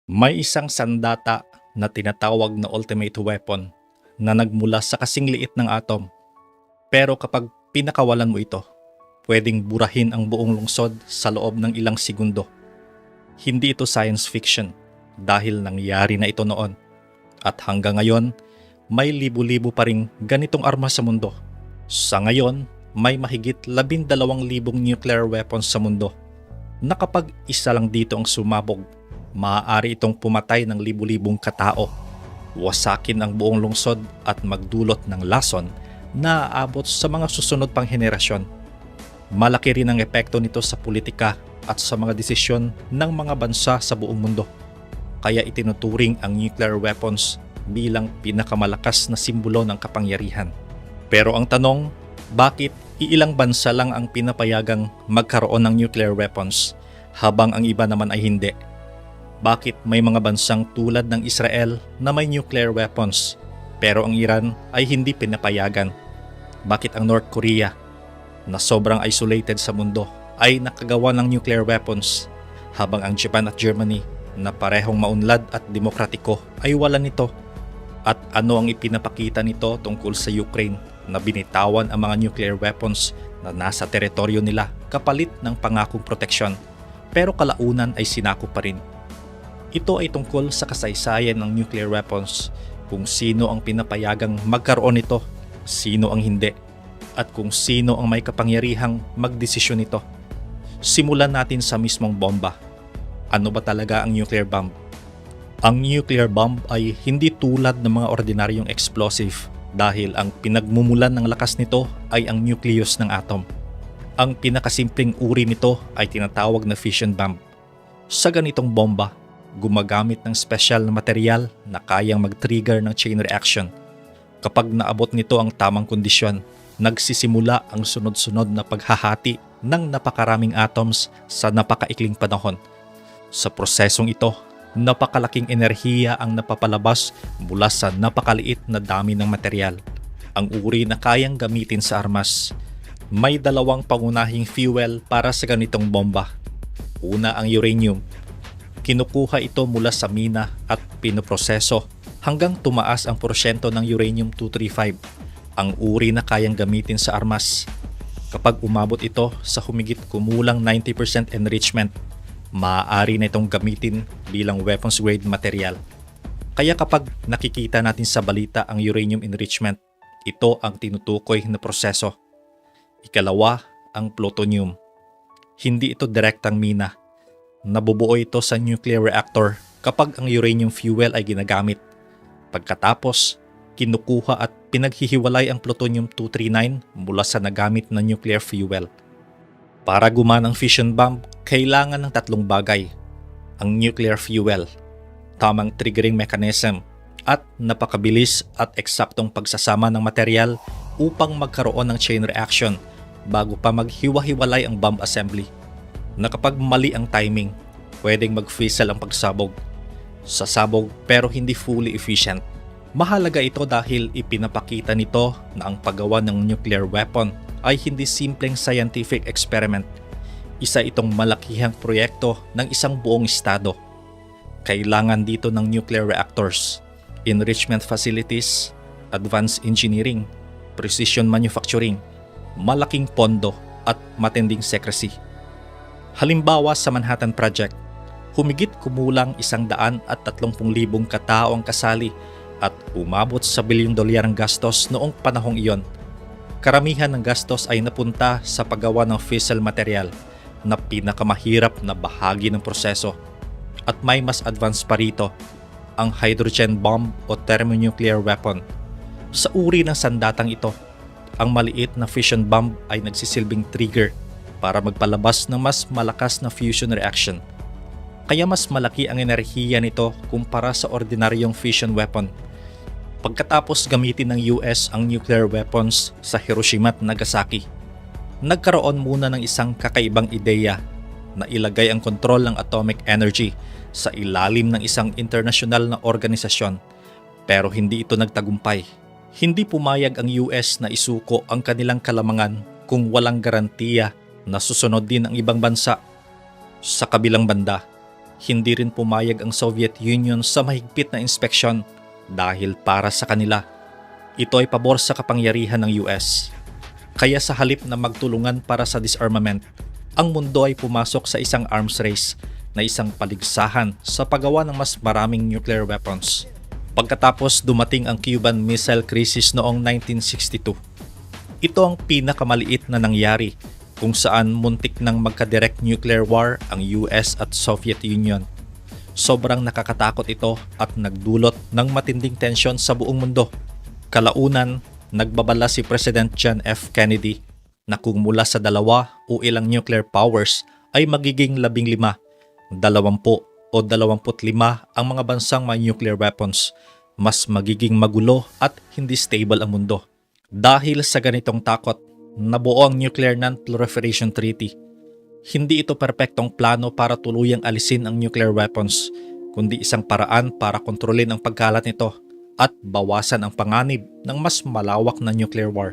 May isang sandata na tinatawag na ultimate weapon na nagmula sa kasing liit ng atom. Pero kapag pinakawalan mo ito, pwedeng burahin ang buong lungsod sa loob ng ilang segundo. Hindi ito science fiction dahil nangyari na ito noon. At hanggang ngayon, may libu-libo pa ring ganitong armas sa mundo. Sa ngayon, may mahigit 12,000 nuclear weapons sa mundo na kapag isa lang dito ang sumabog, maaari itong pumatay ng libu-libong katao, wasakin ang buong lungsod at magdulot ng lason na aabot sa mga susunod pang henerasyon. Malaki rin ang epekto nito sa politika at sa mga desisyon ng mga bansa sa buong mundo. Kaya itinuturing ang nuclear weapons bilang pinakamalakas na simbolo ng kapangyarihan. Pero ang tanong, bakit iilang bansa lang ang pinapayagang magkaroon ng nuclear weapons habang ang iba naman ay hindi? Bakit may mga bansang tulad ng Israel na may nuclear weapons pero ang Iran ay hindi pinapayagan? Bakit ang North Korea na sobrang isolated sa mundo ay nakagawa ng nuclear weapons habang ang Japan at Germany na parehong maunlad at demokratiko ay wala nito? At ano ang ipinapakita nito tungkol sa Ukraine na binitawan ang mga nuclear weapons na nasa teritoryo nila kapalit ng pangakong proteksyon pero kalaunan ay sinako pa rin? Ito ay tungkol sa kasaysayan ng nuclear weapons, kung sino ang pinapayagang magkaroon nito, sino ang hindi, at kung sino ang may kapangyarihang magdesisyon nito. Simulan natin sa mismong bomba. Ano ba talaga ang nuclear bomb? Ang nuclear bomb ay hindi tulad ng mga ordinaryong explosive dahil ang pinagmumulan ng lakas nito ay ang nucleus ng atom. Ang pinakasimpleng uri nito ay tinatawag na fission bomb. Sa ganitong bomba, gumagamit ng special na material na kayang mag-trigger ng chain reaction. Kapag naabot nito ang tamang kondisyon, nagsisimula ang sunod-sunod na paghahati ng napakaraming atoms sa napakaikling panahon. Sa prosesong ito, napakalaking enerhiya ang napapalabas mula sa napakaliit na dami ng material. Ang uri na kayang gamitin sa armas. May dalawang pangunahing fuel para sa ganitong bomba. Una ang uranium. Kinukuha ito mula sa mina at pinoproseso hanggang tumaas ang porsyento ng uranium-235, ang uri na kayang gamitin sa armas. Kapag umabot ito sa humigit kumulang 90% enrichment, maaari na itong gamitin bilang weapons-grade material. Kaya kapag nakikita natin sa balita ang uranium enrichment, ito ang tinutukoy na proseso. Ikalawa, ang plutonium. Hindi ito direktang mina. Nabubuo ito sa nuclear reactor kapag ang uranium fuel ay ginagamit. Pagkatapos, kinukuha at pinaghihiwalay ang plutonium-239 mula sa nagamit na nuclear fuel. Para gumanang fission bomb, kailangan ng tatlong bagay: ang nuclear fuel, tamang triggering mechanism, at napakabilis at eksaktong pagsasama ng material upang magkaroon ng chain reaction bago pa maghiwa-hiwalay ang bomb assembly. Na kapag mali ang timing, pwedeng mag-fizzle ang pagsabog. Sasabog pero hindi fully efficient. Mahalaga ito dahil ipinapakita nito na ang paggawa ng nuclear weapon ay hindi simpleng scientific experiment. Isa itong malakihang proyekto ng isang buong estado. Kailangan dito ng nuclear reactors, enrichment facilities, advanced engineering, precision manufacturing, malaking pondo at matinding secrecy. Halimbawa sa Manhattan Project, humigit kumulang 130,000 katao ang kasali at umabot sa $1 billion ang gastos noong panahong iyon. Karamihan ng gastos ay napunta sa paggawa ng fissile material na pinakamahirap na bahagi ng proseso. At may mas advanced pa rito, ang hydrogen bomb o thermonuclear weapon. Sa uri ng sandatang ito, ang maliit na fission bomb ay nagsisilbing trigger para magpalabas ng mas malakas na fusion reaction. Kaya mas malaki ang enerhiya nito kumpara sa ordinaryong fission weapon. Pagkatapos gamitin ng US ang nuclear weapons sa Hiroshima at Nagasaki, nagkaroon muna ng isang kakaibang ideya na ilagay ang kontrol ng atomic energy sa ilalim ng isang internasyonal na organisasyon. Pero hindi ito nagtagumpay. Hindi pumayag ang US na isuko ang kanilang kalamangan kung walang garantiya na susunod din ang ibang bansa. Sa kabilang banda, Hindi rin pumayag ang Soviet Union sa mahigpit na inspeksyon dahil para sa kanila, ito ay pabor sa kapangyarihan ng US. Kaya sa halip na magtulungan para sa disarmament, ang mundo ay pumasok sa isang arms race na isang paligsahan sa paggawa ng mas maraming nuclear weapons. Pagkatapos dumating ang Cuban Missile Crisis noong 1962. Ito ang pinakamaliit na nangyari kung saan muntik nang magka-direct nuclear war ang US at Soviet Union. Sobrang nakakatakot ito at nagdulot ng matinding tensyon sa buong mundo. Kalaunan, nagbabala si President John F. Kennedy na kung mula sa 2 o ilang nuclear powers ay magiging 15, 20 o 25 ang mga bansang may nuclear weapons, mas magiging magulo at hindi stable ang mundo. Dahil sa ganitong takot, nabuo ang Nuclear Non-Proliferation Treaty. Hindi ito perpektong plano para tuluyang alisin ang nuclear weapons, kundi isang paraan para kontrolin ang pagkalat nito at bawasan ang panganib ng mas malawak na nuclear war.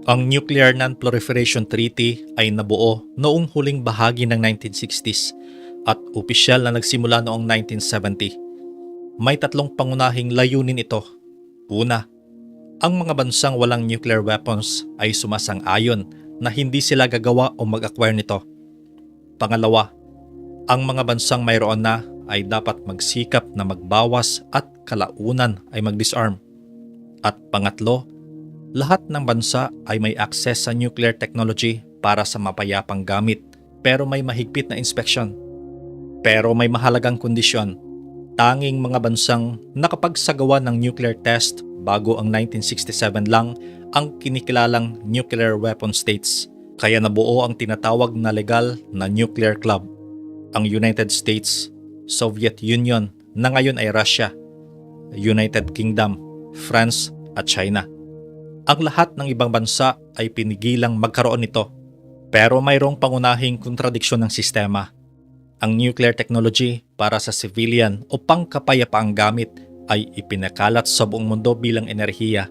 Ang Nuclear Non-Proliferation Treaty ay nabuo noong huling bahagi ng 1960s at opisyal na nagsimula noong 1970. May 3 pangunahing layunin ito. Una, ang mga bansang walang nuclear weapons ay sumasang-ayon na hindi sila gagawa o mag-acquire nito. Pangalawa, ang mga bansang mayroon na ay dapat magsikap na magbawas at kalaunan ay mag-disarm. At pangatlo, lahat ng bansa ay may access sa nuclear technology para sa mapayapang gamit pero may mahigpit na inspeksyon. Pero may mahalagang kondisyon. Tanging mga bansang nakapagsagawa ng nuclear test bago ang 1967 lang ang kinikilalang nuclear weapon states. Kaya nabuo ang tinatawag na legal na nuclear club. Ang United States, Soviet Union na ngayon ay Russia, United Kingdom, France at China. Ang lahat ng ibang bansa ay pinigilang magkaroon nito. Pero mayroong pangunahing kontradiksyon ng sistema. Ang nuclear technology para sa civilian o pangkapayapaang gamit ay ipinakalat sa buong mundo bilang enerhiya.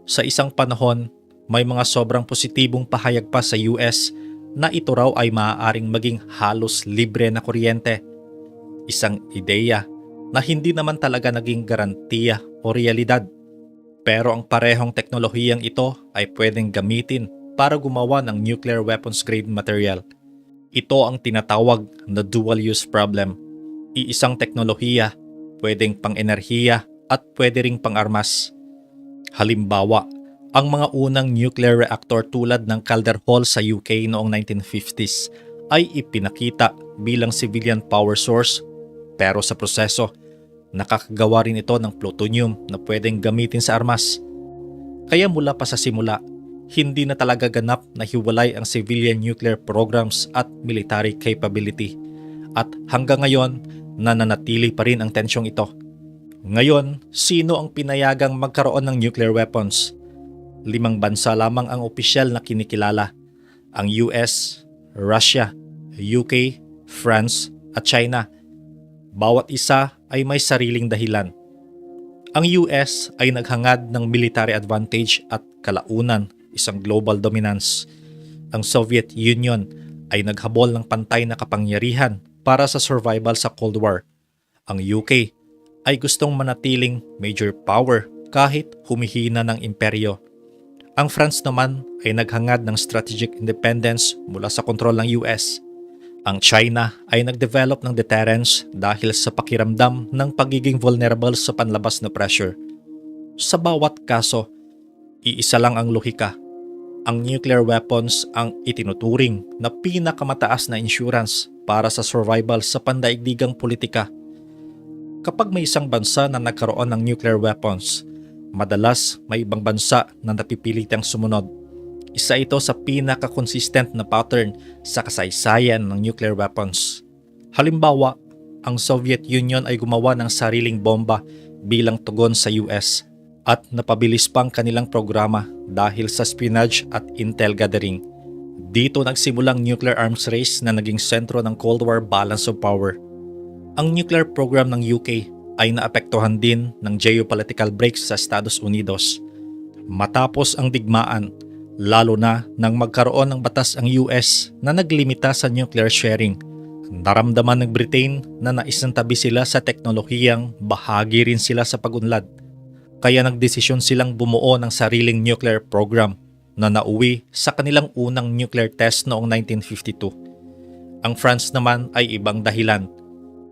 Sa isang panahon, may mga sobrang positibong pahayag pa sa US na ito raw ay maaaring maging halos libre na kuryente. Isang ideya na hindi naman talaga naging garantiya o realidad. Pero ang parehong teknolohiyang ito ay pwedeng gamitin para gumawa ng nuclear weapons grade material. Ito ang tinatawag na dual-use problem. Iisang teknolohiya, pwedeng pang-enerhiya at pwede ring pang-armas. Halimbawa, ang mga unang nuclear reactor tulad ng Calder Hall sa UK noong 1950s ay ipinakita bilang civilian power source, pero sa proseso, nakakagawa rin ito ng plutonium na pwedeng gamitin sa armas. Kaya mula pa sa simula, hindi na talaga ganap na hiwalay ang civilian nuclear programs at military capability. At hanggang ngayon, nananatili pa rin ang tensyong ito. Ngayon, sino ang pinayagang magkaroon ng nuclear weapons? 5 bansa lamang ang opisyal na kinikilala. Ang US, Russia, UK, France at China. Bawat isa ay may sariling dahilan. Ang US ay naghangad ng military advantage at kalaunan isang global dominance. Ang Soviet Union ay naghabol ng pantay na kapangyarihan para sa survival sa Cold War. Ang UK ay gustong manatiling major power kahit humihina ng imperyo. Ang France naman ay naghangad ng strategic independence mula sa kontrol ng US. Ang China ay nagdevelop ng deterrence dahil sa pakiramdam ng pagiging vulnerable sa panlabas na pressure. Sa bawat kaso, iisa lang ang lohika. Ang nuclear weapons ang itinuturing na pinakamataas na insurance para sa survival sa pandaigdigang politika. Kapag may isang bansa na nagkaroon ng nuclear weapons, madalas may ibang bansa na napipilitang sumunod. Isa ito sa pinaka-consistent na pattern sa kasaysayan ng nuclear weapons. Halimbawa, ang Soviet Union ay gumawa ng sariling bomba bilang tugon sa US at napabilis pang kanilang programa dahil sa espionage at intel gathering. Dito nagsimulang nuclear arms race na naging sentro ng Cold War balance of power. Ang nuclear program ng UK ay naapektuhan din ng geopolitical breaks sa Estados Unidos. Matapos ang digmaan, lalo na nang magkaroon ng batas ang US na naglimita sa nuclear sharing, Naramdaman ng Britain na naisantabi sila sa teknolohiyang bahagi rin sila sa pag-unlad. Kaya nagdesisyon silang bumuo ng sariling nuclear program na nauwi sa kanilang unang nuclear test noong 1952. Ang France naman ay ibang dahilan,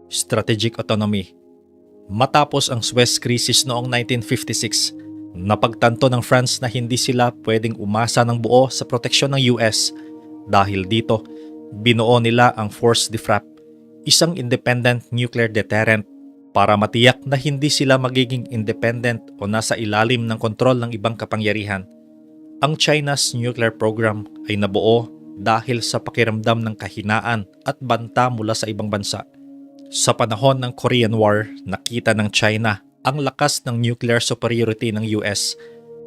strategic autonomy. Matapos ang Suez Crisis noong 1956, napagtanto ng France na hindi sila pwedeng umasa ng buo sa proteksyon ng US. Dahil dito, binuo nila ang Force de Frappe, isang independent nuclear deterrent para matiyak na hindi sila magiging independent o nasa ilalim ng kontrol ng ibang kapangyarihan. Ang China's nuclear program ay nabuo dahil sa pakiramdam ng kahinaan at banta mula sa ibang bansa. Sa panahon ng Korean War, nakita ng China ang lakas ng nuclear superiority ng US.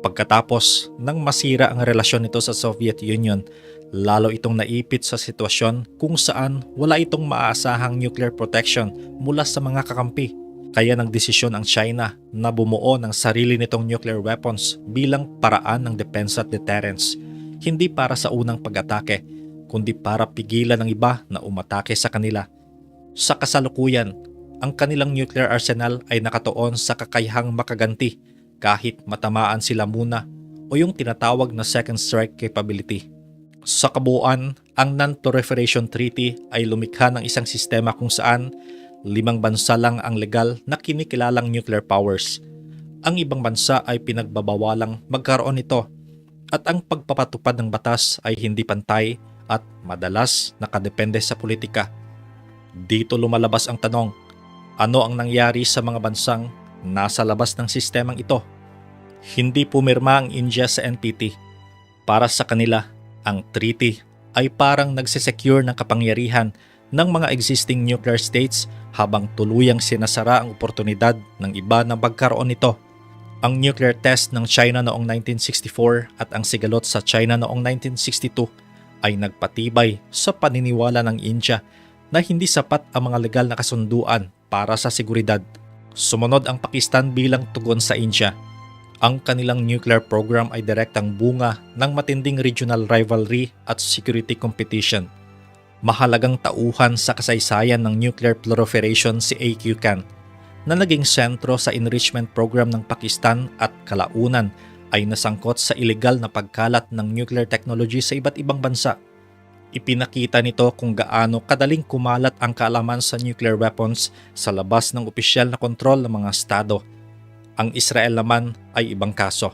Pagkatapos nang masira ang relasyon nito sa Soviet Union, lalo itong naipit sa sitwasyon kung saan wala itong maaasahang nuclear protection mula sa mga kakampi. Kaya nagdesisyon ang China na bumuo ng sarili nitong nuclear weapons bilang paraan ng depensa at deterrence. Hindi para sa unang pag-atake, kundi para pigilan ng iba na umatake sa kanila. Sa kasalukuyan, ang kanilang nuclear arsenal ay nakatuon sa kakayahang makaganti kahit matamaan sila muna o yung tinatawag na second strike capability. Sa kabuuan, ang Non-Proliferation Treaty ay lumikha ng isang sistema kung saan 5 bansa lang ang legal na kinikilalang nuclear powers. Ang ibang bansa ay pinagbabawalang magkaroon nito at ang pagpapatupad ng batas ay hindi pantay at madalas nakadepende sa politika. Dito lumalabas ang tanong, ano ang nangyari sa mga bansang nasa labas ng sistemang ito? Hindi pumirma ang India sa NPT. Para sa kanila, ang treaty ay parang nagsesecure ng kapangyarihan ng mga existing nuclear states habang tuluyang sinasara ang oportunidad ng iba na magkaroon nito. Ang nuclear test ng China noong 1964 at ang sigalot sa China noong 1962 ay nagpatibay sa paniniwala ng India na hindi sapat ang mga legal na kasunduan para sa seguridad. Sumunod ang Pakistan bilang tugon sa India. Ang kanilang nuclear program ay direktang bunga ng matinding regional rivalry at security competition. Mahalagang tauhan sa kasaysayan ng nuclear proliferation si A.Q. Khan na naging sentro sa enrichment program ng Pakistan at kalaunan ay nasangkot sa ilegal na pagkalat ng nuclear technology sa iba't ibang bansa. Ipinakita nito kung gaano kadaling kumalat ang kaalaman sa nuclear weapons sa labas ng opisyal na kontrol ng mga estado. Ang Israel naman ay ibang kaso.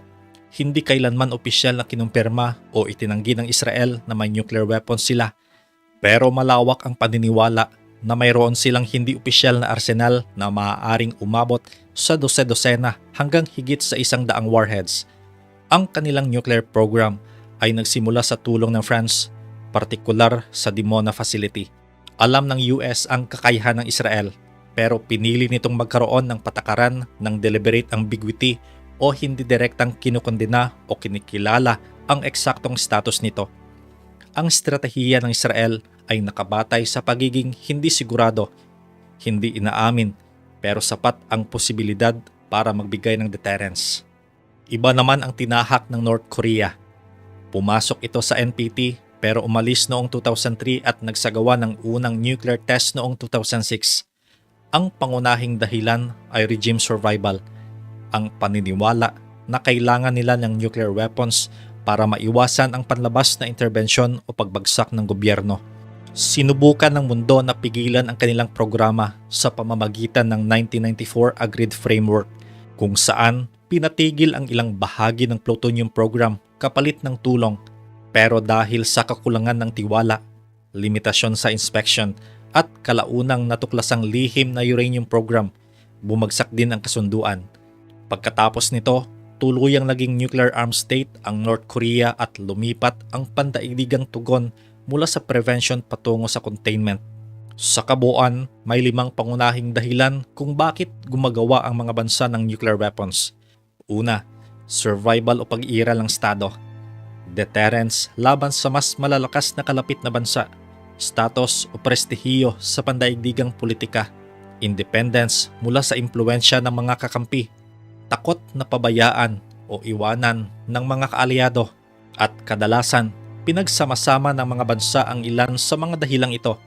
Hindi kailanman opisyal na kinumpirma o itinanggi ng Israel na may nuclear weapons sila. Pero malawak ang paniniwala na mayroon silang hindi opisyal na arsenal na maaaring umabot sa dose-dosena hanggang higit sa 100 warheads. Ang kanilang nuclear program ay nagsimula sa tulong ng France, partikular sa Dimona Facility. Alam ng US ang kakayahan ng Israel, pero pinili nitong magkaroon ng patakaran ng deliberate ambiguity o hindi direktang kinukondena o kinikilala ang eksaktong status nito. Ang estratehiya ng Israel ay nakabatay sa pagiging hindi sigurado, hindi inaamin, pero sapat ang posibilidad para magbigay ng deterrence. Iba naman ang tinahak ng North Korea. Pumasok ito sa NPT pero umalis noong 2003 at nagsagawa ng unang nuclear test noong 2006. Ang pangunahing dahilan ay regime survival, ang paniniwala na kailangan nila ng nuclear weapons para maiwasan ang panlabas na interbensyon o pagbagsak ng gobyerno. Sinubukan ng mundo na pigilan ang kanilang programa sa pamamagitan ng 1994 Agreed Framework, kung saan pinatigil ang ilang bahagi ng plutonium program kapalit ng tulong. Pero dahil sa kakulangan ng tiwala, limitasyon sa inspection at kalaunang natuklasang lihim na uranium program, bumagsak din ang kasunduan. Pagkatapos nito, tuluyang naging nuclear armed state ang North Korea at lumipat ang pandaigdigang tugon mula sa prevention patungo sa containment. Sa kabuuan, may 5 pangunahing dahilan kung bakit gumagawa ang mga bansa ng nuclear weapons. Una, survival o pag-iiral ng estado. Deterrence laban sa mas malalakas na kalapit na bansa. Status o prestihiyo sa pandaigdigang politika. Independence mula sa impluensya ng mga kakampi. Takot na pabayaan o iwanan ng mga kaalyado. At kadalasan, pinagsama-sama ng mga bansa ang ilan sa mga dahilang ito.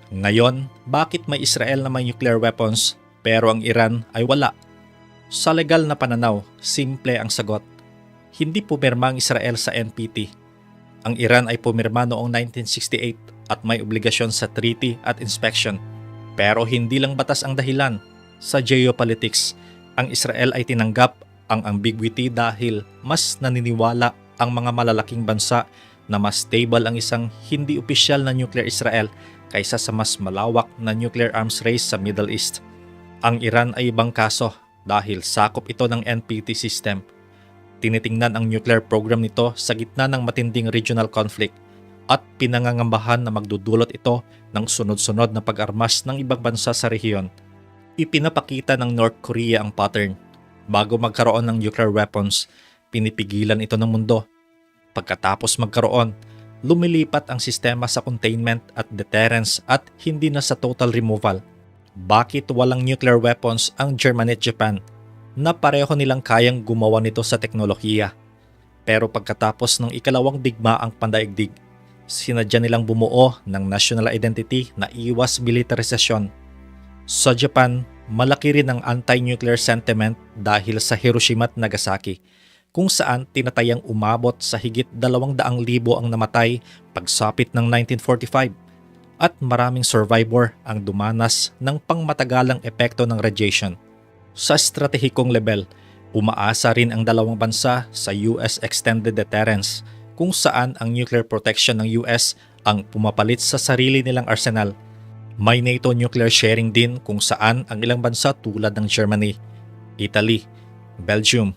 Ngayon, bakit may Israel na may nuclear weapons pero ang Iran ay wala? Sa legal na pananaw, simple ang sagot. Hindi pumirma ang Israel sa NPT. Ang Iran ay pumirma noong 1968 at may obligasyon sa treaty at inspection. Pero hindi lang batas ang dahilan. Sa geopolitics, ang Israel ay tinanggap ang ambiguity dahil mas naniniwala ang mga malalaking bansa na mas stable ang isang hindi opisyal na nuclear Israel kaysa sa mas malawak na nuclear arms race sa Middle East. Ang Iran ay ibang kaso dahil sakop ito ng NPT system. Tinitingnan ang nuclear program nito sa gitna ng matinding regional conflict at pinangangambahan na magdudulot ito ng sunod-sunod na pag-armas ng ibang bansa sa rehiyon. Ipinapakita ng North Korea ang pattern. Bago magkaroon ng nuclear weapons, pinipigilan ito ng mundo. Pagkatapos magkaroon, lumilipat ang sistema sa containment at deterrence at hindi na sa total removal. Bakit walang nuclear weapons ang Germany at Japan na pareho nilang kayang gumawa nito sa teknolohiya? Pero pagkatapos ng ikalawang digmaang pandaigdig, sinadya nilang bumuo ng national identity na iwas militarisasyon. Sa Japan, malaki rin ang anti-nuclear sentiment dahil sa Hiroshima at Nagasaki, kung saan tinatayang umabot sa higit 200,000 ang namatay pagsapit ng 1945 at maraming survivor ang dumanas ng pangmatagalang epekto ng radiation. Sa estratehikong level, umaasa rin ang dalawang bansa sa US Extended Deterrence kung saan ang nuclear protection ng US ang pumapalit sa sarili nilang arsenal. May NATO nuclear sharing din kung saan ang ilang bansa tulad ng Germany, Italy, Belgium,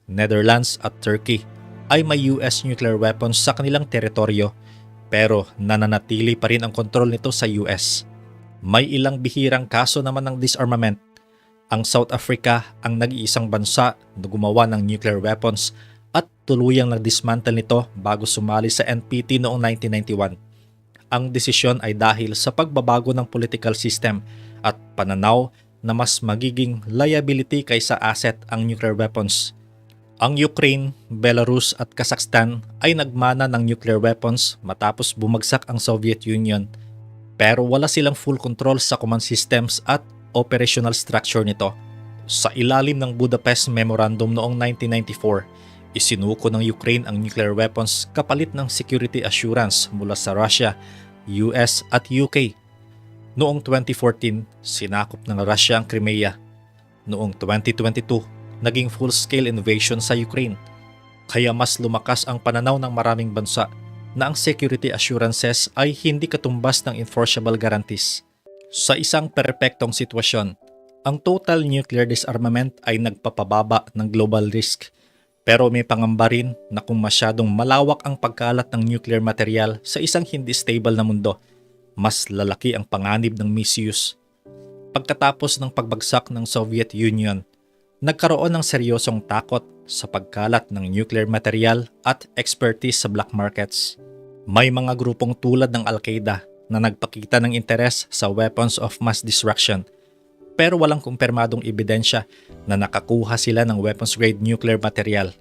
Netherlands at Turkey ay may US nuclear weapons sa kanilang teritoryo pero nananatili pa rin ang kontrol nito sa US. May ilang bihirang kaso naman ng disarmament. Ang South Africa ang nag-iisang bansa na gumawa ng nuclear weapons at tuluyang nag-dismantle nito bago sumali sa NPT noong 1991. Ang desisyon ay dahil sa pagbabago ng political system at pananaw na mas magiging liability kaysa asset ang nuclear weapons. Ang Ukraine, Belarus at Kazakhstan ay nagmana ng nuclear weapons matapos bumagsak ang Soviet Union. Pero wala silang full control sa command systems at operational structure nito. Sa ilalim ng Budapest Memorandum noong 1994, isinuko ng Ukraine ang nuclear weapons kapalit ng security assurance mula sa Russia, US at UK. Noong 2014, sinakop ng Russia ang Crimea. Noong 2022, naging full-scale invasion sa Ukraine. Kaya mas lumakas ang pananaw ng maraming bansa na ang security assurances ay hindi katumbas ng enforceable guarantees. Sa isang perpektong sitwasyon, ang total nuclear disarmament ay nagpapababa ng global risk. Pero may pangamba rin na kung masyadong malawak ang pagkalat ng nuclear material sa isang hindi stable na mundo, mas lalaki ang panganib ng misuse. Pagkatapos ng pagbagsak ng Soviet Union, nagkaroon ng seryosong takot sa pagkalat ng nuclear material at expertise sa black markets. May mga grupong tulad ng Al-Qaeda na nagpakita ng interes sa weapons of mass destruction, pero walang kumpirmadong ebidensya na nakakuha sila ng weapons-grade nuclear material.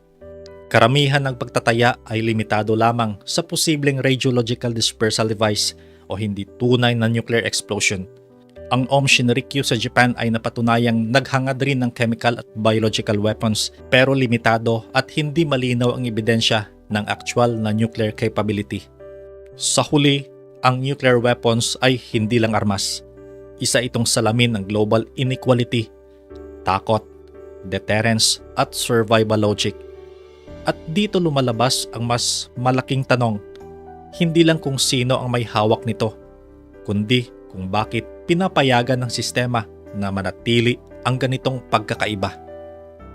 Karamihan ng pagtataya ay limitado lamang sa posibleng radiological dispersal device o hindi tunay na nuclear explosion. Ang Aum Shinrikyo sa Japan ay napatunayang naghangad rin ng chemical at biological weapons pero limitado at hindi malinaw ang ebidensya ng actual na nuclear capability. Sa huli, ang nuclear weapons ay hindi lang armas. Isa itong salamin ng global inequality, takot, deterrence at survival logic. At dito lumalabas ang mas malaking tanong, hindi lang kung sino ang may hawak nito, kundi kung bakit pinapayagan ng sistema na manatili ang ganitong pagkakaiba.